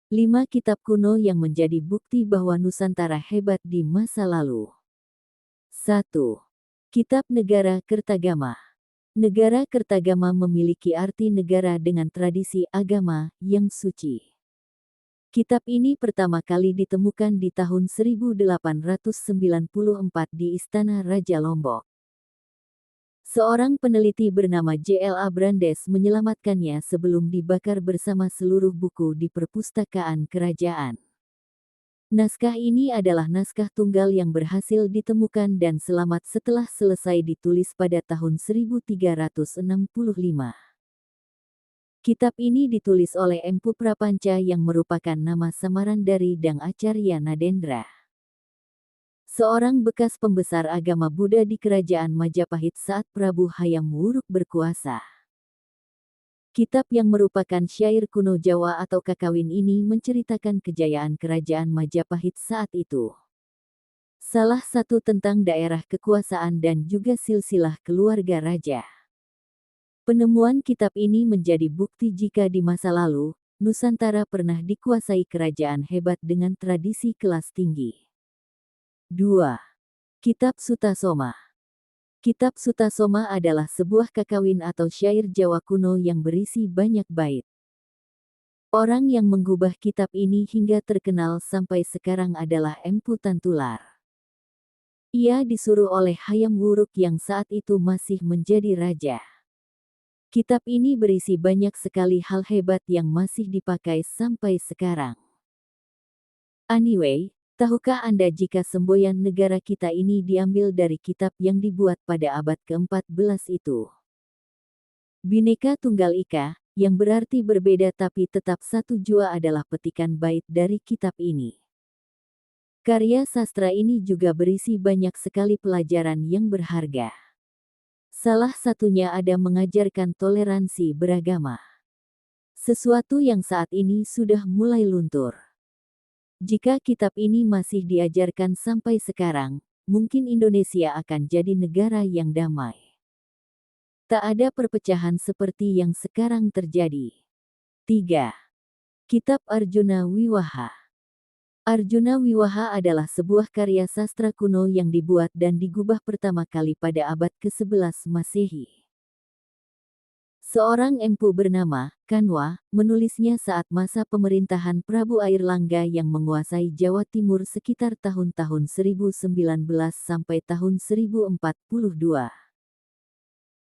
5 kitab kuno yang menjadi bukti bahwa Nusantara hebat di masa lalu. 1. Kitab Negara Kertagama. Negara Kertagama memiliki arti negara dengan tradisi agama yang suci. Kitab ini pertama kali ditemukan di tahun 1894 di Istana Raja Lombok. Seorang peneliti bernama J.L.A. Brandes menyelamatkannya sebelum dibakar bersama seluruh buku di perpustakaan kerajaan. Naskah ini adalah naskah tunggal yang berhasil ditemukan dan selamat setelah selesai ditulis pada tahun 1365. Kitab ini ditulis oleh Empu Prapanca yang merupakan nama samaran dari Dang Acarya Nadendra, seorang bekas pembesar agama Buddha di Kerajaan Majapahit saat Prabu Hayam Wuruk berkuasa. Kitab yang merupakan syair kuno Jawa atau kakawin ini menceritakan kejayaan Kerajaan Majapahit saat itu. Salah satu tentang daerah kekuasaan dan juga silsilah keluarga raja. Penemuan kitab ini menjadi bukti jika di masa lalu, Nusantara pernah dikuasai kerajaan hebat dengan tradisi kelas tinggi. 2. Kitab Sutasoma. Kitab Sutasoma adalah sebuah kakawin atau syair Jawa kuno yang berisi banyak bait. Orang yang menggubah kitab ini hingga terkenal sampai sekarang adalah Empu Tantular. Ia disuruh oleh Hayam Wuruk yang saat itu masih menjadi raja. Kitab ini berisi banyak sekali hal hebat yang masih dipakai sampai sekarang. Anyway, tahukah Anda jika semboyan negara kita ini diambil dari kitab yang dibuat pada abad ke-14 itu? Bhinneka Tunggal Ika, yang berarti berbeda tapi tetap satu jua adalah petikan bait dari kitab ini. Karya sastra ini juga berisi banyak sekali pelajaran yang berharga. Salah satunya ada mengajarkan toleransi beragama. Sesuatu yang saat ini sudah mulai luntur. Jika kitab ini masih diajarkan sampai sekarang, mungkin Indonesia akan jadi negara yang damai. Tak ada perpecahan seperti yang sekarang terjadi. 3. Kitab Arjuna Wiwaha. Arjuna Wiwaha adalah sebuah karya sastra kuno yang dibuat dan digubah pertama kali pada abad ke-11 Masehi. Seorang empu bernama Kanwa menulisnya saat masa pemerintahan Prabu Airlangga yang menguasai Jawa Timur sekitar tahun-tahun 1019 sampai tahun 1042.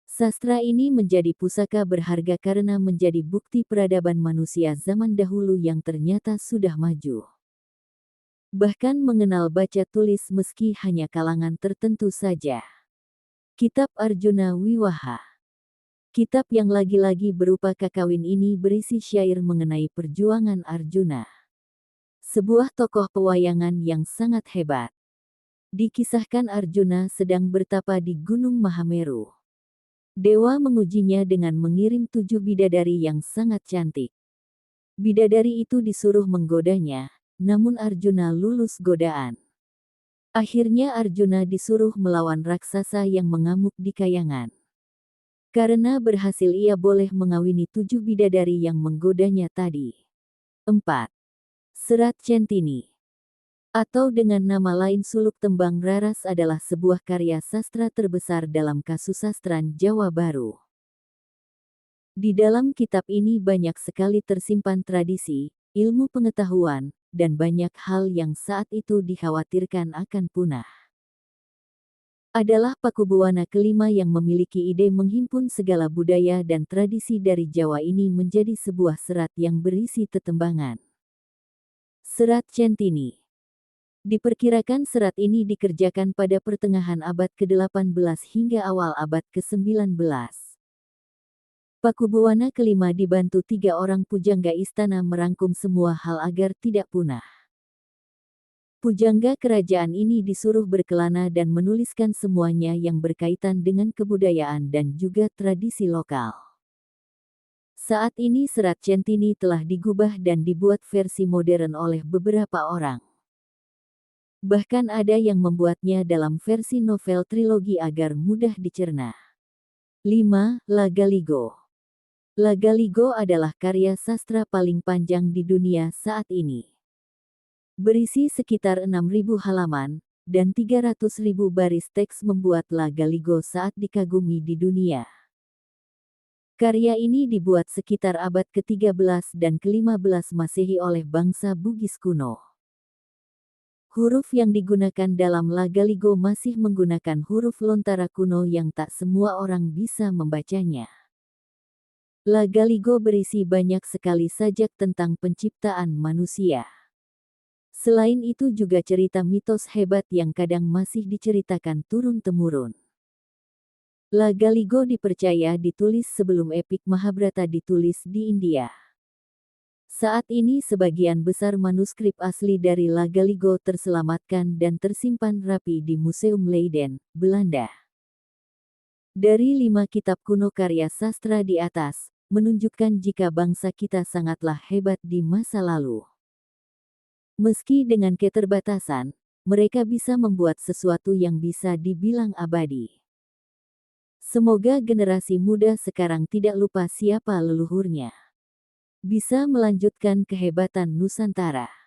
Sastra ini menjadi pusaka berharga karena menjadi bukti peradaban manusia zaman dahulu yang ternyata sudah maju. Bahkan mengenal baca tulis meski hanya kalangan tertentu saja. Kitab Arjuna Wiwaha. Kitab yang lagi-lagi berupa kakawin ini berisi syair mengenai perjuangan Arjuna, sebuah tokoh pewayangan yang sangat hebat. Dikisahkan Arjuna sedang bertapa di Gunung Mahameru. Dewa mengujinya dengan mengirim 7 bidadari yang sangat cantik. Bidadari itu disuruh menggodanya, namun Arjuna lulus godaan. Akhirnya Arjuna disuruh melawan raksasa yang mengamuk di kayangan. Karena berhasil ia boleh mengawini 7 bidadari yang menggodanya tadi. 4. Serat Centini, atau dengan nama lain Suluk Tembang Raras adalah sebuah karya sastra terbesar dalam kasusastran Jawa Baru. Di dalam kitab ini banyak sekali tersimpan tradisi, ilmu pengetahuan, dan banyak hal yang saat itu dikhawatirkan akan punah. Adalah Pakubuwana kelima yang memiliki ide menghimpun segala budaya dan tradisi dari Jawa ini menjadi sebuah serat yang berisi tetembangan. Serat Centini. Diperkirakan serat ini dikerjakan pada pertengahan abad ke-18 hingga awal abad ke-19. Pakubuwana kelima dibantu 3 orang pujangga istana merangkum semua hal agar tidak punah. Pujangga kerajaan ini disuruh berkelana dan menuliskan semuanya yang berkaitan dengan kebudayaan dan juga tradisi lokal. Saat ini Serat Centini telah digubah dan dibuat versi modern oleh beberapa orang. Bahkan ada yang membuatnya dalam versi novel trilogi agar mudah dicerna. 5. La Galigo. Lagaligo adalah karya sastra paling panjang di dunia saat ini. Berisi sekitar 6.000 halaman, dan 300.000 baris teks membuat Lagaligo saat dikagumi di dunia. Karya ini dibuat sekitar abad ke-13 dan ke-15 Masehi oleh bangsa Bugis kuno. Huruf yang digunakan dalam Lagaligo masih menggunakan huruf Lontara kuno yang tak semua orang bisa membacanya. Lagaligo berisi banyak sekali sajak tentang penciptaan manusia. Selain itu juga cerita mitos hebat yang kadang masih diceritakan turun-temurun. Lagaligo dipercaya ditulis sebelum epik Mahabharata ditulis di India. Saat ini sebagian besar manuskrip asli dari Lagaligo terselamatkan dan tersimpan rapi di Museum Leiden, Belanda. Dari 5 kitab kuno karya sastra di atas, menunjukkan jika bangsa kita sangatlah hebat di masa lalu. Meski dengan keterbatasan, mereka bisa membuat sesuatu yang bisa dibilang abadi. Semoga generasi muda sekarang tidak lupa siapa leluhurnya. Bisa melanjutkan kehebatan Nusantara.